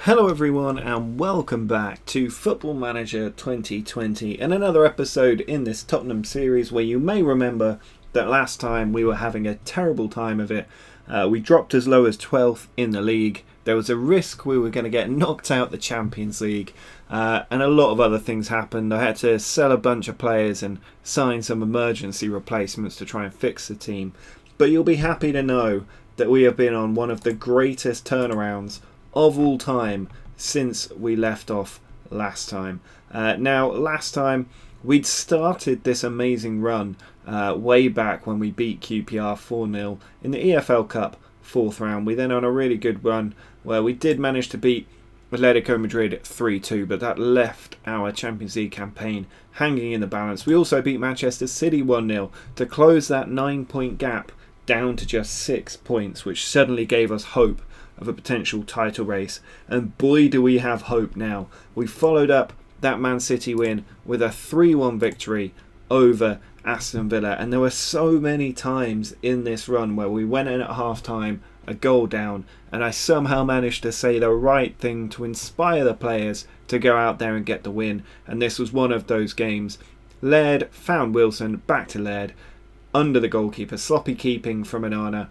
Hello everyone and welcome back to Football Manager 2020 and another episode in this Tottenham series where you may remember that last time we were having a terrible time of it. We dropped as low as 12th in the league. There was a risk we were going to get knocked out the Champions League and a lot of other things happened. I had to sell a bunch of players and sign some emergency replacements to try and fix the team. But you'll be happy to know that we have been on one of the greatest turnarounds of all time since we left off last time. Last time we'd started this amazing run way back when we beat QPR 4-0 in the EFL Cup 4th round. We then on a really good run where we did manage to beat Atletico Madrid 3-2, but that left our Champions League campaign hanging in the balance. We also beat Manchester City 1-0 to close that 9-point gap down to just 6 points, which suddenly gave us hope of a potential title race. And boy do we have hope now. We followed up that Man City win with a 3-1 victory over Aston Villa, and there were so many times in this run where we went in at half time a goal down and I somehow managed to say the right thing to inspire the players to go out there and get the win, and this was one of those games. Laird found Wilson, back to Laird under the goalkeeper, sloppy keeping from Onana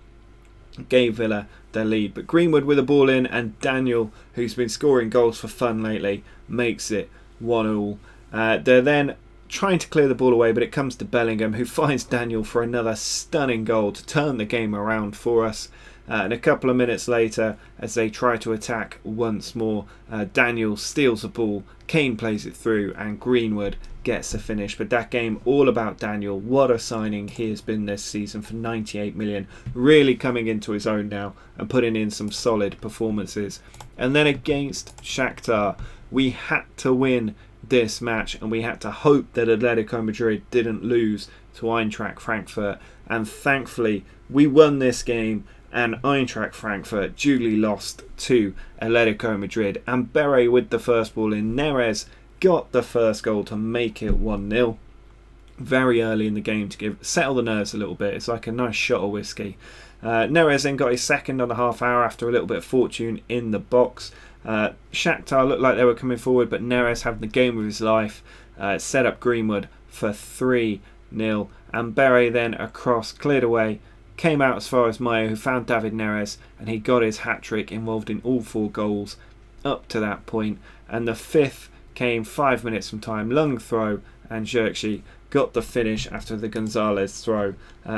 gave Villa their lead, but Greenwood with a ball in and Daniel, who's been scoring goals for fun lately, makes it 1-1. They're then trying to clear the ball away, but it comes to Bellingham, who finds Daniel for another stunning goal to turn the game around for us. And a couple of minutes later, as they try to attack once more, Daniel steals the ball, Kane plays it through and Greenwood gets the finish. But that game all about Daniel. What a signing he has been this season for 98 million, really coming into his own now and putting in some solid performances. And then against Shakhtar, we had to win this match and we had to hope that Atletico Madrid didn't lose to Eintracht Frankfurt, and thankfully we won this game and Eintracht Frankfurt duly lost to Atletico Madrid. And Beret with the first ball in, Neres got the first goal to make it 1-0 very early in the game to settle the nerves a little bit. It's like a nice shot of whiskey. Neres then got his second on the half hour after a little bit of fortune in the box. Shakhtar looked like they were coming forward, but Neres having the game of his life set up Greenwood for 3-0, and Beret then across cleared away, came out as far as Maya, who found David Neres, and he got his hat-trick involved in all 4 goals up to that point. And the 5th came 5 minutes from time, lung throw, and Xerxes got the finish after the Gonzalez throw.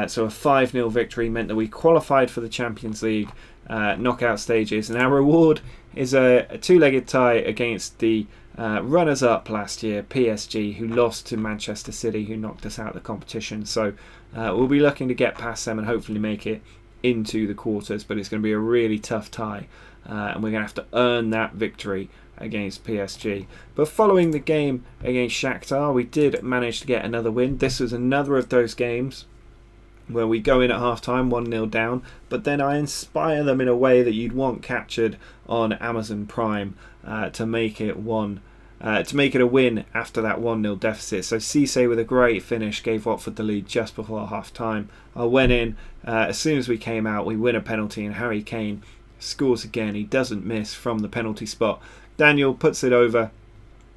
So a 5-0 victory meant that we qualified for the Champions League knockout stages, and our reward is a 2-legged tie against the runners-up last year, PSG, who lost to Manchester City, who knocked us out of the competition. So we'll be looking to get past them and hopefully make it into the quarters, but it's going to be a really tough tie, and we're going to have to earn that victory against PSG. But following the game against Shakhtar, we did manage to get another win. This was another of those games where we go in at half-time 1-0 down, but then I inspire them in a way that you'd want captured on Amazon Prime to make it a win after that 1-0 deficit. So Cisse with a great finish gave Watford the lead just before half-time. I went in, as soon as we came out, we win a penalty and Harry Kane scores again. He doesn't miss from the penalty spot. Daniel puts it over,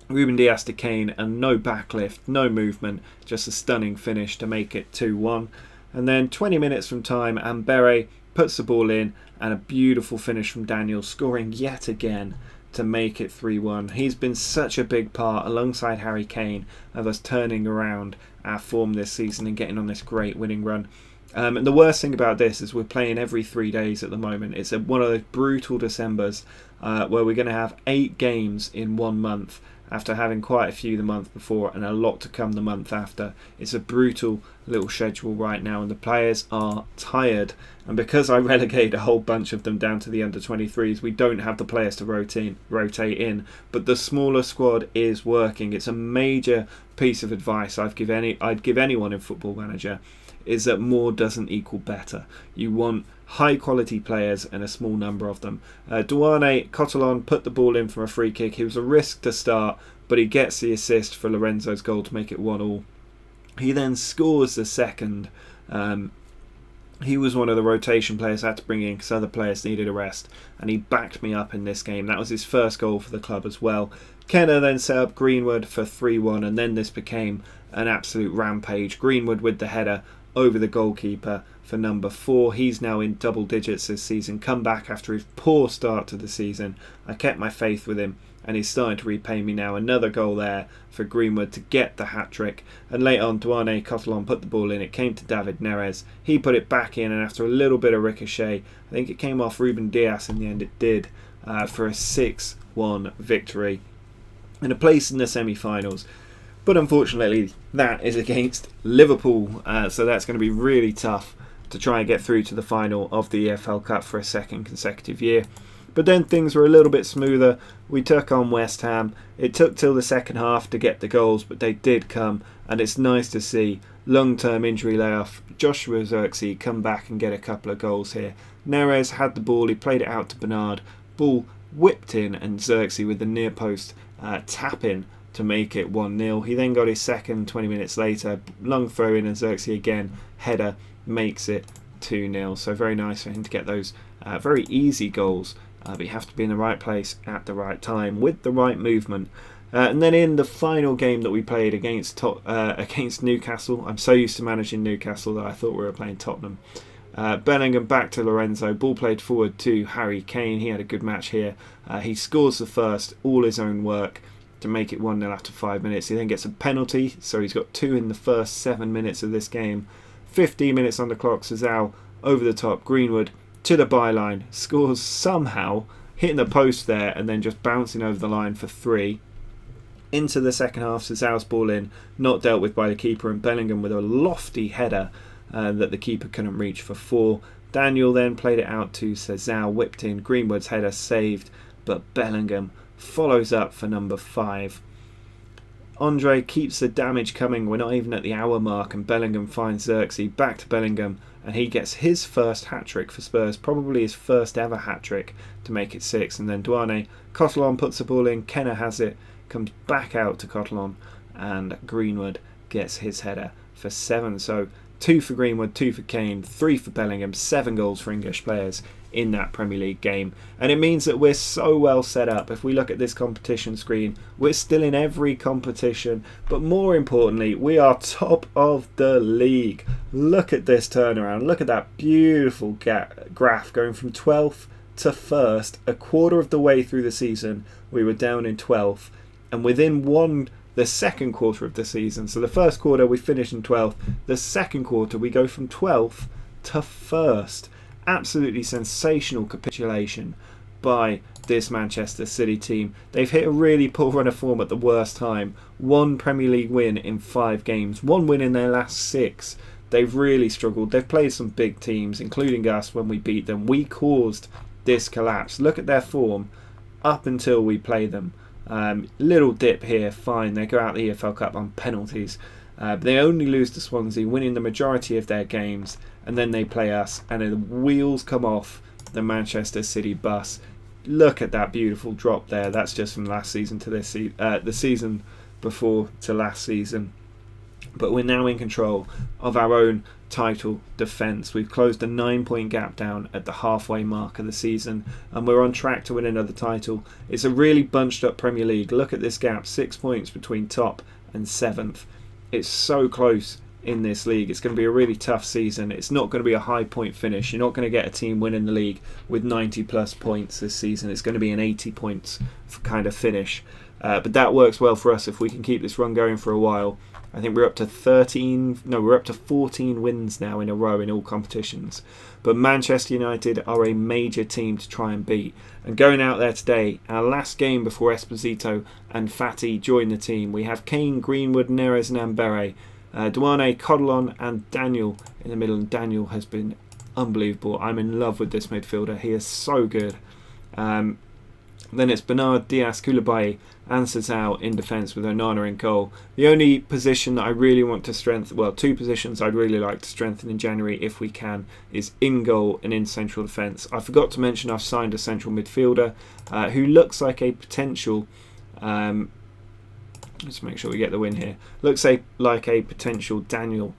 Ruben Dias to Kane, and no backlift, no movement, just a stunning finish to make it 2-1. And then 20 minutes from time, and Beret puts the ball in, and a beautiful finish from Daniel, scoring yet again to make it 3-1. He's been such a big part, alongside Harry Kane, of us turning around our form this season and getting on this great winning run. And the worst thing about this is we're playing every 3 days at the moment. It's one of those brutal Decembers where we're going to have 8 games in 1 month after having quite a few the month before and a lot to come the month after. It's a brutal little schedule right now and the players are tired. And because I relegated a whole bunch of them down to the under-23s, we don't have the players to rotate in. But the smaller squad is working. It's a major piece of advice I'd give anyone in Football Manager, is that more doesn't equal better. You want high quality players and a small number of them. Duane Cotalon put the ball in from a free kick. He was a risk to start, but he gets the assist for Lorenzo's goal to make it 1-1. He then scores the second He was one of the rotation players I had to bring in because other players needed a rest, and he backed me up in this game. That was his first goal for the club as well. Kenner then set up Greenwood for 3-1, and then this became an absolute rampage. Greenwood with the header over the goalkeeper for number 4. He's now in double digits this season, come back after his poor start to the season. I kept my faith with him, and he's starting to repay me now. Another goal there for Greenwood to get the hat-trick. And later on, Duane Cotelon put the ball in. It came to David Neres. He put it back in, and after a little bit of ricochet, I think it came off Ruben Dias in the end. It did, for a 6-1 victory and a place in the semi-finals. But unfortunately, that is against Liverpool, so that's going to be really tough to try and get through to the final of the EFL Cup for a second consecutive year. But then things were a little bit smoother. We took on West Ham. It took till the second half to get the goals, but they did come, and it's nice to see long-term injury layoff Joshua Zirkzee come back and get a couple of goals here. Neres had the ball, he played it out to Bernard, ball whipped in, and Zirkzee with the near post tap in to make it 1-0. He then got his second 20 minutes later, long throw in, and Zirkzee again, header, makes it 2-0. So very nice for him to get those very easy goals. But you have to be in the right place at the right time with the right movement. And then in the final game that we played against Newcastle, I'm so used to managing Newcastle that I thought we were playing Tottenham. Bellingham back to Lorenzo, ball played forward to Harry Kane. He had a good match here. He scores the first, all his own work, to make it 1-0 after 5 minutes. He then gets a penalty, so he's got 2 in the first 7 minutes of this game. 15 minutes on the clock, Sazal over the top, Greenwood to the byline, scores somehow, hitting the post there and then just bouncing over the line for 3. Into the second half, Sazal's ball in, not dealt with by the keeper, and Bellingham with a lofty header that the keeper couldn't reach for 4. Daniel then played it out to Sazal, whipped in, Greenwood's header saved, but Bellingham follows up for number 5. Andre keeps the damage coming. We're not even at the hour mark, and Bellingham finds Zirkzee. Back to Bellingham, and he gets his first hat-trick for Spurs, probably his first ever hat-trick, to make it 6. And then Duane Cotelon puts the ball in, Kenner has it, comes back out to Cotelon, and Greenwood gets his header for 7. So 2 for Greenwood, 2 for Kane, 3 for Bellingham, 7 goals for English players in that Premier League game. And it means that we're so well set up. If we look at this competition screen, we're still in every competition, but more importantly, we are top of the league. Look at this turnaround. Look at that beautiful graph going from 12th to 1st. A quarter of the way through the season, we were down in 12th, and within the second quarter of the season, so the first quarter we finished in 12th, the second quarter we go from 12th to 1st. Absolutely sensational capitulation by this Manchester City team. They've hit a really poor run of form at the worst time. 1 Premier League win in 5 games, 1 win in their last 6. They've really struggled. They've played some big teams, including us when we beat them. We caused this collapse. Look at their form up until we play them. Little dip here, fine. They go out the EFL Cup on penalties. They only lose to Swansea, winning the majority of their games, and then they play us, and the wheels come off the Manchester City bus. Look at that beautiful drop there. That's just from last season to this the season before to last season. But we're now in control of our own title defence. We've closed a 9-point gap down at the halfway mark of the season, and we're on track to win another title. It's a really bunched up Premier League. Look at this gap, 6 points between top and 7th. It's so close in this league. It's going to be a really tough season. It's not going to be a high point finish. You're not going to get a team winning the league with 90 plus points this season. It's going to be an 80 points kind of finish. But that works well for us if we can keep this run going for a while. I think we're up to 14 wins now in a row in all competitions. But Manchester United are a major team to try and beat. And going out there today, our last game before Esposito and Fati join the team, we have Kane, Greenwood, Neres and Ambere, Duane, Cotelon and Daniel in the middle. And Daniel has been unbelievable. I'm in love with this midfielder. He is so good. Then it's Bernard, Diaz, Koulibaly and Sazal in defence with Onana in goal. The only position that I really want to strengthen, well, 2 positions I'd really like to strengthen in January if we can, is in goal and in central defence. I forgot to mention I've signed a central midfielder who looks like a potential, let's make sure we get the win here, looks like a potential Daniel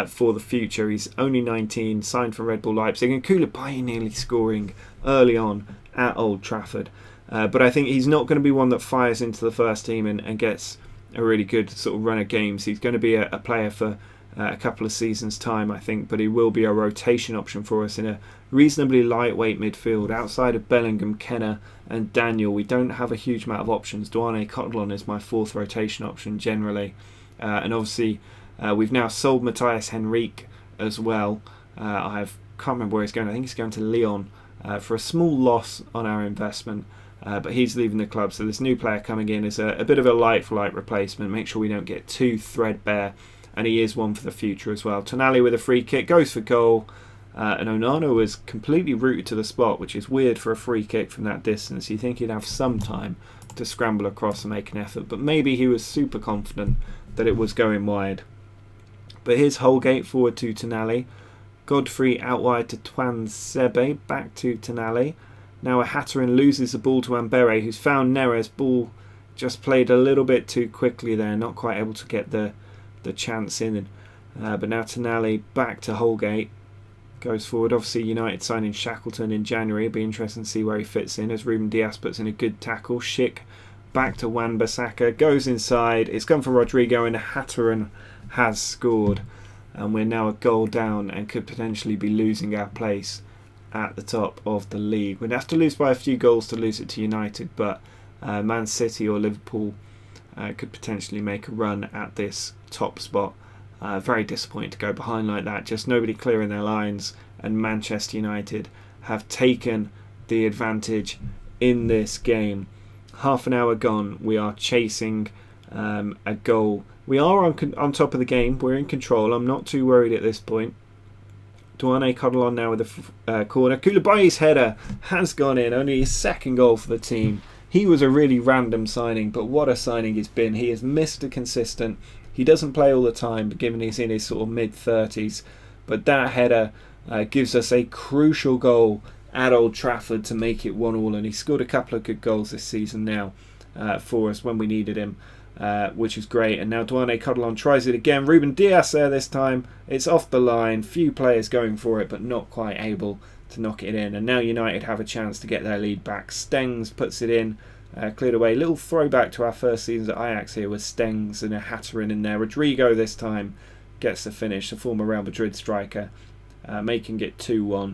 for the future. He's only 19, signed for Red Bull Leipzig, and Koulibaly nearly scoring early on at Old Trafford. But I think he's not going to be one that fires into the first team and gets a really good sort of run of games. He's going to be a player for a couple of seasons' time, I think, but he will be a rotation option for us in a reasonably lightweight midfield. Outside of Bellingham, Kenner and Daniel, we don't have a huge amount of options. Duane Cotlon is my fourth rotation option generally. And obviously, we've now sold Matthias Henrique as well. Can't remember where he's going. I think he's going to Lyon for a small loss on our investment. But he's leaving the club, so this new player coming in is a bit of a light-for-light replacement. Make sure we don't get too threadbare, and he is one for the future as well. Tonali with a free kick, goes for goal, and Onana was completely rooted to the spot, which is weird for a free kick from that distance. You think he'd have some time to scramble across and make an effort, but maybe he was super confident that it was going wide. But here's Holgate forward to Tonali. Godfrey out wide to Tuanzebe, back to Tonali. Now a Hatteran loses the ball to Ambere, who's found Neres. Ball just played a little bit too quickly there, not quite able to get the chance in. But now Tonali back to Holgate. Goes forward. Obviously United signing Shackleton in January. It'll be interesting to see where he fits in as Ruben Dias puts in a good tackle. Schick back to Wan-Bissaka. Goes inside. It's gone for Rodrigo and Hatteran has scored. And we're now a goal down and could potentially be losing our place at the top of the league. We'd have to lose by a few goals to lose it to United, but Man City or Liverpool could potentially make a run at this top spot. Very disappointing to go behind like that, just nobody clearing their lines, and Manchester United have taken the advantage in this game. Half an hour gone, we are chasing a goal. We are on top of the game, we're in control. I'm not too worried at this point. Duane Cotlon now with a corner. Koulibaly's header has gone in, only his second goal for the team. He was a really random signing, but what a signing he's been. He is Mr. Consistent. He doesn't play all the time, but given he's in his sort of mid-30s. But that header gives us a crucial goal at Old Trafford to make it 1-1, and he scored a couple of good goals this season now for us when we needed him. Which is great. And now Duane Cotlon tries it again. Ruben Dias there this time. It's off the line. Few players going for it, but not quite able to knock it in. And now United have a chance to get their lead back. Stengs puts it in. Cleared away. Little throwback to our first seasons at Ajax here with Stengs and a Hatteran in there. Rodrigo this time gets the finish. The former Real Madrid striker. Making it 2-1.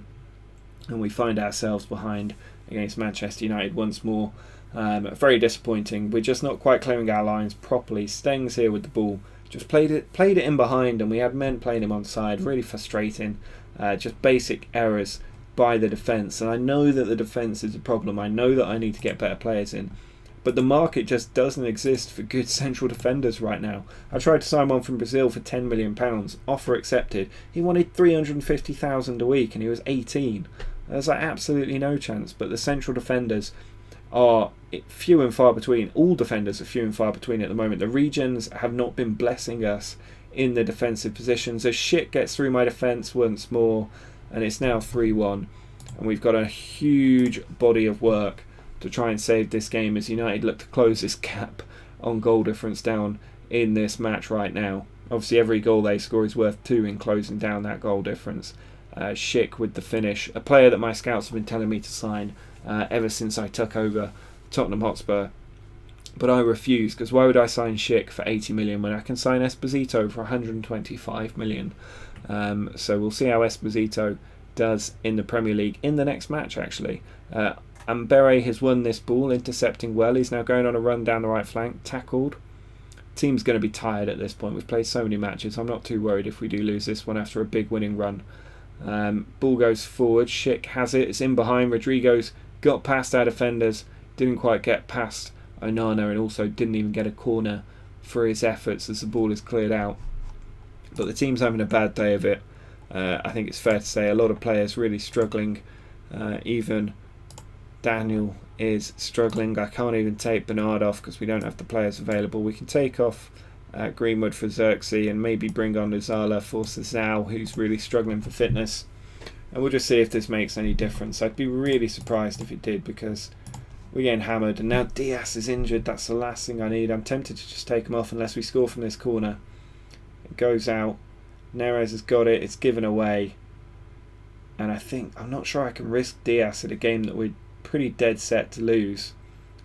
And we find ourselves behind against Manchester United once more. Very disappointing. We're just not quite clearing our lines properly. Stengs here with the ball, just played it in behind, and we had men playing him on side. Really frustrating. Just basic errors by the defence, and I know that the defence is a problem. I know that I need to get better players in, but the market just doesn't exist for good central defenders right now. I tried to sign one from Brazil for £10 million. Offer accepted. He wanted $350,000 a week, and he was 18. There's like absolutely no chance. But the central defenders are few and far between. All defenders are few and far between at the moment. The regions have not been blessing us in the defensive positions. As shit gets through my defence once more, and it's now 3-1, and we've got a huge body of work to try and save this game as United look to close this gap on goal difference down in this match right now. Obviously every goal they score is worth 2 in closing down that goal difference. Schick with the finish, a player that my scouts have been telling me to sign ever since I took over Tottenham Hotspur, but I refuse, because why would I sign Schick for 80 million when I can sign Esposito for 125 million? So we'll see how Esposito does in the Premier League in the next match actually. Ambere has won this ball, intercepting well. He's now going on a run down the right flank, tackled. Team's going to be tired at this point. We've played so many matches. I'm not too worried if we do lose this one after a big winning run. Ball goes forward. Schick has it. It's in behind. Rodrigo's got past our defenders. Didn't quite get past Onana, and also didn't even get a corner for his efforts as the ball is cleared out. But the team's having a bad day of it. I think it's fair to say a lot of players really struggling. Even Daniel is struggling. I can't even take Bernard off because we don't have the players available. We can take off Greenwood for Xerxes and maybe bring on Luzala for Sazao, who's really struggling for fitness. And we'll just see if this makes any difference. I'd be really surprised if it did, because we're getting hammered. And now Diaz is injured. That's the last thing I need. I'm tempted to just take him off unless we score from this corner. It goes out. Neres has got it. It's given away. And I'm not sure I can risk Diaz at a game that we're pretty dead set to lose.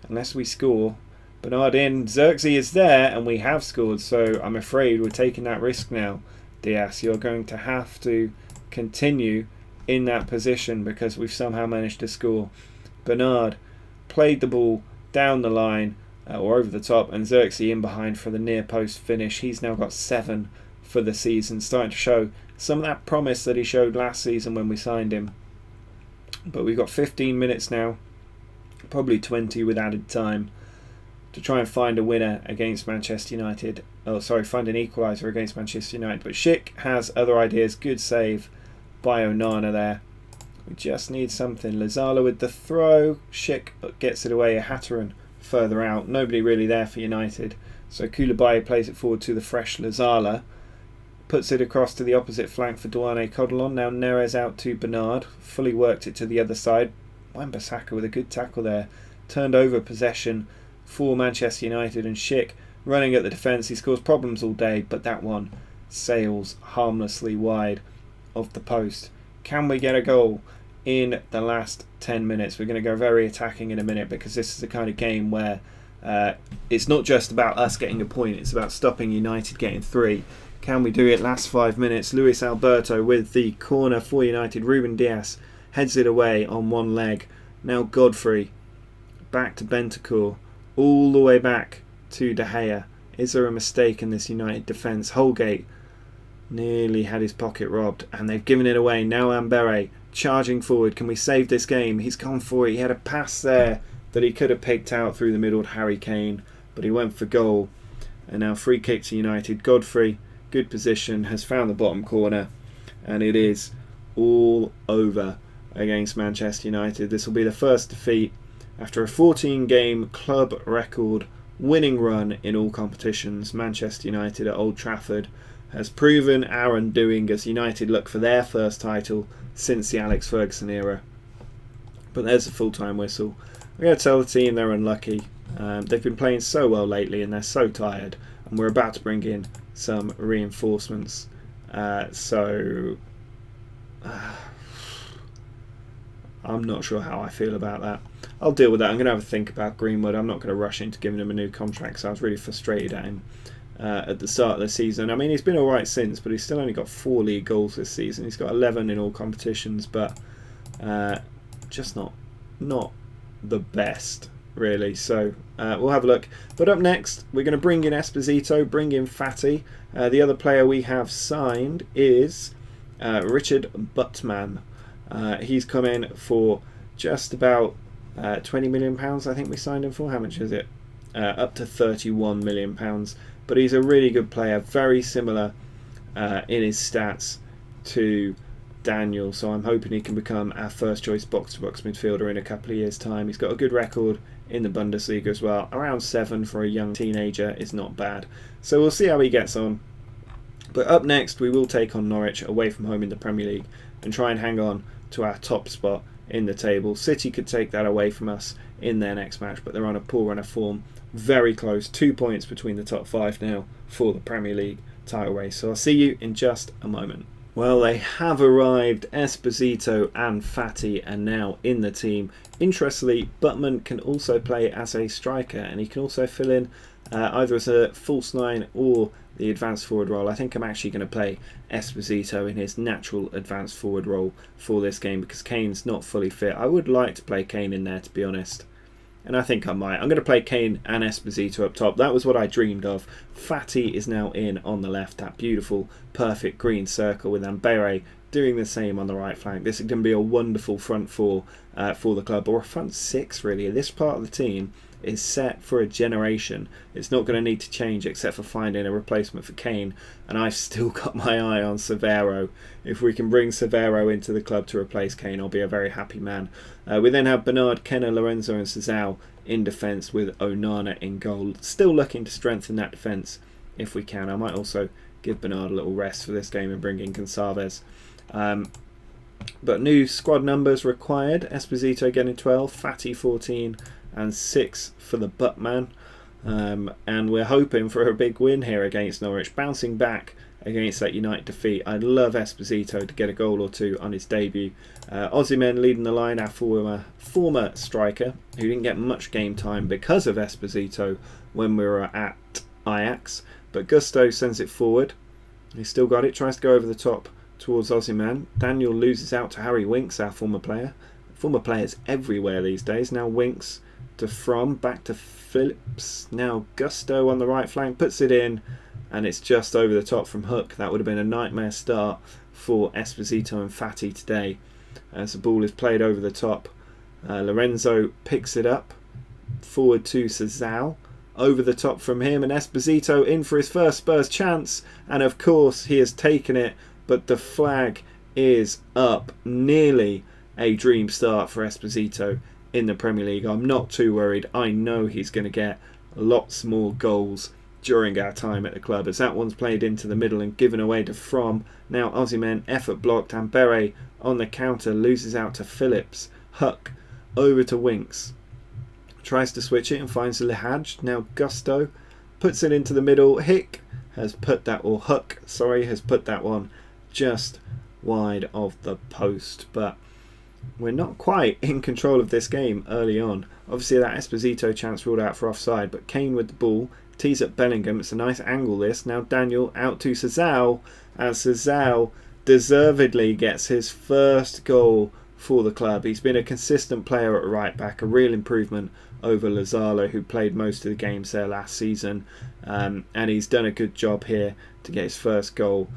Unless we score. Bernard in. Xerxes is there, and we have scored. So I'm afraid we're taking that risk now. Diaz, you're going to have to continue in that position because we've somehow managed to score. Bernard played the ball down the line or over the top, and Xerxes in behind for the near post finish. He's now got 7 for the season, starting to show some of that promise that he showed last season when we signed him. But we've got 15 minutes now, probably 20 with added time, to try and find a winner against Manchester United. Find an equaliser against Manchester United. But Schick has other ideas. Good save by Onana there. We just need something. Lazala with the throw. Schick gets it away. Hatteran further out. Nobody really there for United. So Koulibaly plays it forward to the fresh Lazala. Puts it across to the opposite flank for Duane Codalon. Now Neres out to Bernard. Fully worked it to the other side. Wan-Bissaka with a good tackle there. Turned over possession for Manchester United, and Schick running at the defence. He scores problems all day, but that one sails harmlessly wide of the post. Can we get a goal in the last 10 minutes? We're going to go very attacking in a minute because this is the kind of game where it's not just about us getting a point, it's about stopping United getting 3. Can we do it? Last 5 minutes. Luis Alberto with the corner for United. Ruben Diaz heads it away on one leg. Now Godfrey back to Bentancur. All the way back to De Gea. Is there a mistake in this United defence? Holgate nearly had his pocket robbed, and they've given it away. Now Ambere charging forward. Can we save this game? He's gone for it. He had a pass there that he could have picked out through the middle to Harry Kane, but he went for goal. And now free kick to United. Godfrey, good position, has found the bottom corner, and it is all over against Manchester United. This will be the first defeat after a 14-game club record winning run in all competitions. Manchester United at Old Trafford has proven our undoing as United look for their first title since the Alex Ferguson era. But there's a full-time whistle. I'm going to tell the team they're unlucky. They've been playing so well lately and they're so tired, and we're about to bring in some reinforcements. I'm not sure how I feel about that. I'll deal with that. I'm going to have a think about Greenwood. I'm not going to rush into giving him a new contract because I was really frustrated at him at the start of the season. I mean, he's been alright since, but he's still only got 4 league goals this season. He's got 11 in all competitions, but just not the best, really. So we'll have a look. But up next, we're going to bring in Esposito, bring in Fati. The other player we have signed is Richard Buttman. He's come in for just about £20 million, I think we signed him for. How much is it? Up to £31 million. But he's a really good player, very similar in his stats to Daniel. So I'm hoping he can become our first choice box-to-box midfielder in a couple of years' time. He's got a good record in the Bundesliga as well. Around 7 for a young teenager is not bad. So we'll see how he gets on. But up next, we will take on Norwich away from home in the Premier League and try and hang on to our top spot in the table. City could take that away from us in their next match, but they're on a poor run of form. Very close, 2 points between the top 5 now for the Premier League title race. So I'll see you in just a moment. Well, they have arrived. Esposito and Fati are now in the team. Interestingly, Buttman can also play as a striker, and he can also fill in either as a false 9 or the advanced forward role. I think I'm actually going to play Esposito in his natural advanced forward role for this game because Kane's not fully fit. I would like to play Kane in there, to be honest, and I think I might. I'm going to play Kane and Esposito up top. That was what I dreamed of. Fati is now in on the left, that beautiful, perfect green circle with Ambere doing the same on the right flank. This is going to be a wonderful front 4 for the club, or a front 6 really. This part of the team is set for a generation. It's not going to need to change except for finding a replacement for Kane, and I've still got my eye on Severo. If we can bring Severo into the club to replace Kane, I'll be a very happy man. We then have Bernard, Kenner, Lorenzo and Cesao in defence with Onana in goal. Still looking to strengthen that defence if we can. I might also give Bernard a little rest for this game and bring in Gonçalves. But new squad numbers required. Esposito getting 12, Fati 14 and 6 for the Buttman. and we're hoping for a big win here against Norwich, bouncing back against that United defeat. I'd love Esposito to get a goal or two on his debut. Osimhen leading the line, our former striker, who didn't get much game time because of Esposito when we were at Ajax. But Gusto sends it forward. He's still got it, tries to go over the top towards Osimhen. Daniel loses out to Harry Winks, our former player. Former players everywhere these days. Now Winks to From, back to Phillips. Now Gusto on the right flank, puts it in, and it's just over the top from Hook. That would have been a nightmare start for Esposito and Fati today. As the ball is played over the top, Lorenzo picks it up, forward to Sazal. Over the top from him, and Esposito in for his first Spurs chance, and of course he has taken it, but the flag is up. Nearly a dream start for Esposito in the Premier League. I'm not too worried. I know he's going to get lots more goals during our time at the club, as that one's played into the middle and given away to From. Now Osimhen, effort blocked, and Bere on the counter loses out to Phillips. Huck over to Winks. Tries to switch it and finds Lihaj. Now Gusto puts it into the middle. Huck has put that one just wide of the post. But we're not quite in control of this game early on. Obviously that Esposito chance ruled out for offside, but Kane with the ball tees up Bellingham. It's a nice angle this. Now Daniel out to Sazal, as Sazal deservedly gets his first goal for the club. He's been a consistent player at right back, a real improvement over Lazaro, who played most of the games there last season, and he's done a good job here to get his first goal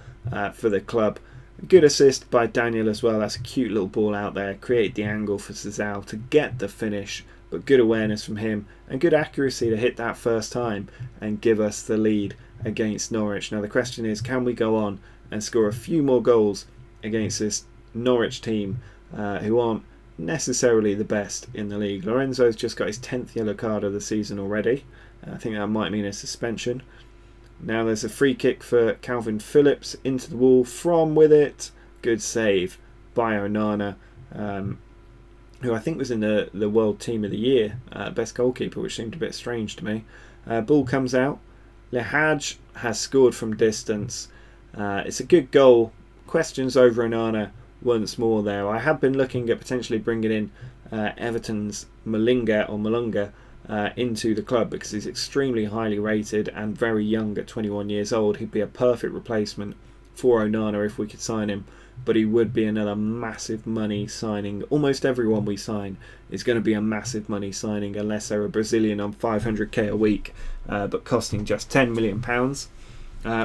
for the club. Good assist by Daniel as well. That's a cute little ball out there, create the angle for Sazal to get the finish, but good awareness from him and good accuracy to hit that first time and give us the lead against Norwich. Now the question is, can we go on and score a few more goals against this Norwich team who aren't necessarily the best in the league? Lorenzo's just got his 10th yellow card of the season already. I think that might mean a suspension. Now there's a free kick for Calvin Phillips into the wall. From with it. Good save by Onana, who I think was in the World Team of the Year, best goalkeeper, which seemed a bit strange to me. Ball comes out. Lihaj has scored from distance. It's a good goal. Questions over Onana once more there. I have been looking at potentially bringing in Everton's Malunga into the club, because he's extremely highly rated and very young at 21 years old. He'd be a perfect replacement for Onana if we could sign him, but he would be another massive money signing. Almost everyone we sign is going to be a massive money signing, unless they're a Brazilian on 500k a week, but costing just £10 million.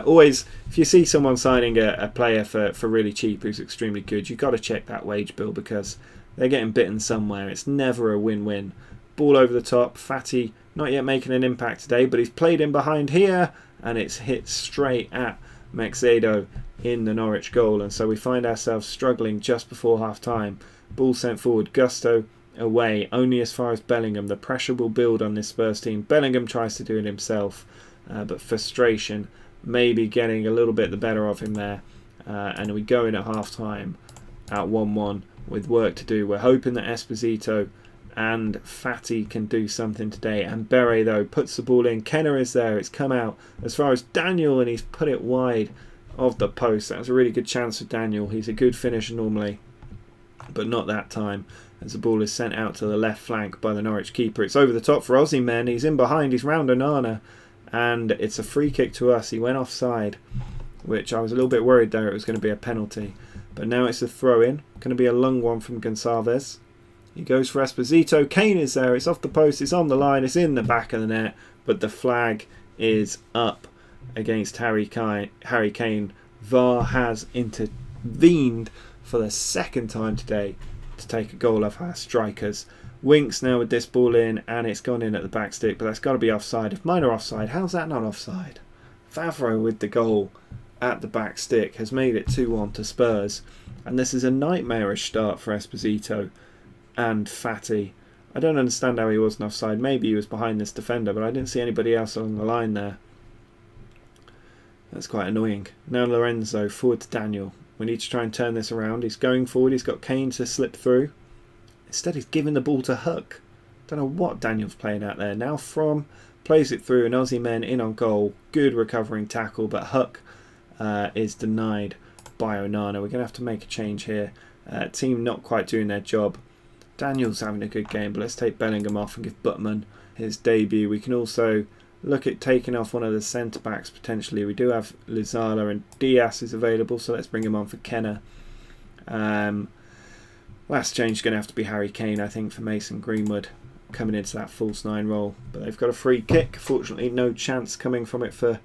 Always, if you see someone signing a player for really cheap who's extremely good, you've got to check that wage bill, because they're getting bitten somewhere. It's never a win-win. Ball over the top. Fati not yet making an impact today, but he's played in behind here, and it's hit straight at Mexedo in the Norwich goal, and so we find ourselves struggling just before half-time. Ball sent forward. Gusto away, only as far as Bellingham. The pressure will build on this Spurs team. Bellingham tries to do it himself, but frustration maybe getting a little bit the better of him there, and we go in at half-time at 1-1 with work to do. We're hoping that Esposito and Fati can do something today, and Bere though puts the ball in. Kenner is there, it's come out as far as Daniel, and he's put it wide of the post. That was a really good chance for Daniel. He's a good finisher normally, but not that time, as the ball is sent out to the left flank by the Norwich keeper. It's over the top for Osimhen. He's in behind, he's round Onana, and it's a free kick to us. He went offside, which I was a little bit worried there it was going to be a penalty, but now it's a throw-in. Going to be a long one from Gonçalves. He goes for Esposito. Kane is there. It's off the post. It's on the line. It's in the back of the net. But the flag is up against Harry Kane. VAR has intervened for the second time today to take a goal off our strikers. Winks now with this ball in, and it's gone in at the back stick, but that's got to be offside. If mine are offside, how's that not offside? Favreau with the goal at the back stick has made it 2-1 to Spurs. And this is a nightmarish start for Esposito and Fati. I don't understand how he wasn't offside. Maybe he was behind this defender, but I didn't see anybody else along the line there. That's quite annoying. Now Lorenzo forward to Daniel. We need to try and turn this around. He's going forward. He's got Kane to slip through. Instead he's giving the ball to Huck. Don't know what Daniel's playing out there. Now From plays it through, and Aussie men in on goal. Good recovering tackle, but Huck is denied by Onana. We're going to have to make a change here. Team not quite doing their job. Daniel's having a good game, but let's take Bellingham off and give Butman his debut. We can also look at taking off one of the centre-backs potentially. We do have Lizala, and Diaz is available, so let's bring him on for Kenner. Last change is going to have to be Harry Kane, I think, for Mason Greenwood coming into that false 9 role. But they've got a free kick. Fortunately, no chance coming from it for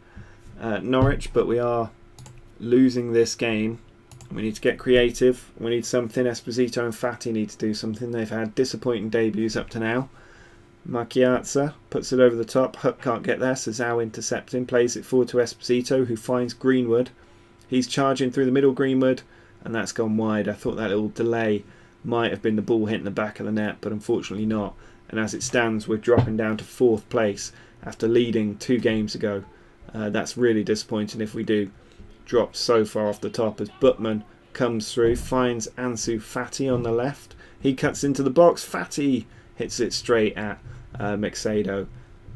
Norwich, but we are losing this game. We need to get creative. We need something. Esposito and Fati need to do something. They've had disappointing debuts up to now. Macchiazza puts it over the top. Huck can't get there, so Zhao intercepts him, plays it forward to Esposito, who finds Greenwood. He's charging through the middle, Greenwood, and that's gone wide. I thought that little delay might have been the ball hitting the back of the net, but unfortunately not. And as it stands, we're dropping down to 4th place after leading 2 games ago. That's really disappointing if we do drop so far off the top, as Butman comes through, finds Ansu Fati on the left. He cuts into the box. Fati hits it straight at Mexedo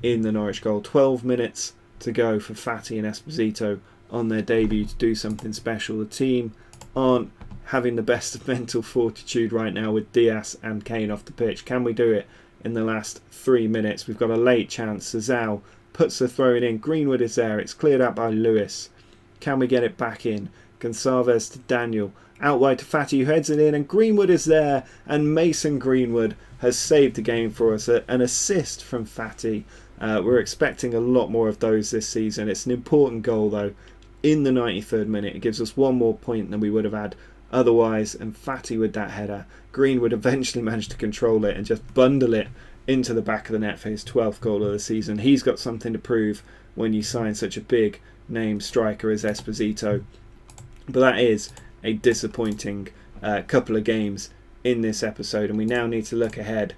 in the Norwich goal. 12 minutes to go for Fati and Esposito on their debut to do something special. The team aren't having the best of mental fortitude right now with Diaz and Kane off the pitch. Can we do it in the last 3 minutes? We've got a late chance. Zhao puts the throw in. Greenwood is there. It's cleared out by Lewis. Can we get it back in? Gonçalves to Daniel. Out wide to Fati, who heads it in, and Greenwood is there, and Mason Greenwood has saved the game for us. An assist from Fati. We're expecting a lot more of those this season. It's an important goal, though, in the 93rd minute. It gives us 1 more point than we would have had otherwise, and Fati with that header. Greenwood eventually managed to control it and just bundle it into the back of the net for his 12th goal of the season. He's got something to prove when you sign such a big name striker as Esposito. But that is a disappointing couple of games in this episode, and we now need to look ahead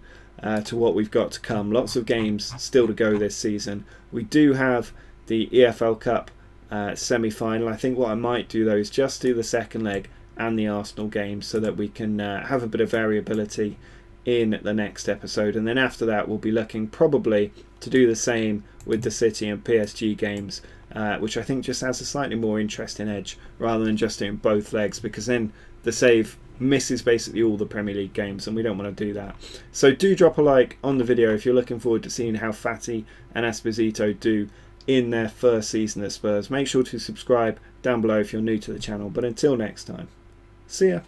to what we've got to come. Lots of games still to go this season. We do have the EFL Cup semi-final. I think what I might do though is just do the second leg and the Arsenal game so that we can have a bit of variability in the next episode, and then after that we'll be looking probably to do the same with the City and PSG games, which I think just has a slightly more interesting edge rather than just doing both legs, because then the save misses basically all the Premier League games and we don't want to do that. So do drop a like on the video if you're looking forward to seeing how Fati and Esposito do in their first season at Spurs. Make sure to subscribe down below if you're new to the channel, but until next time, see ya.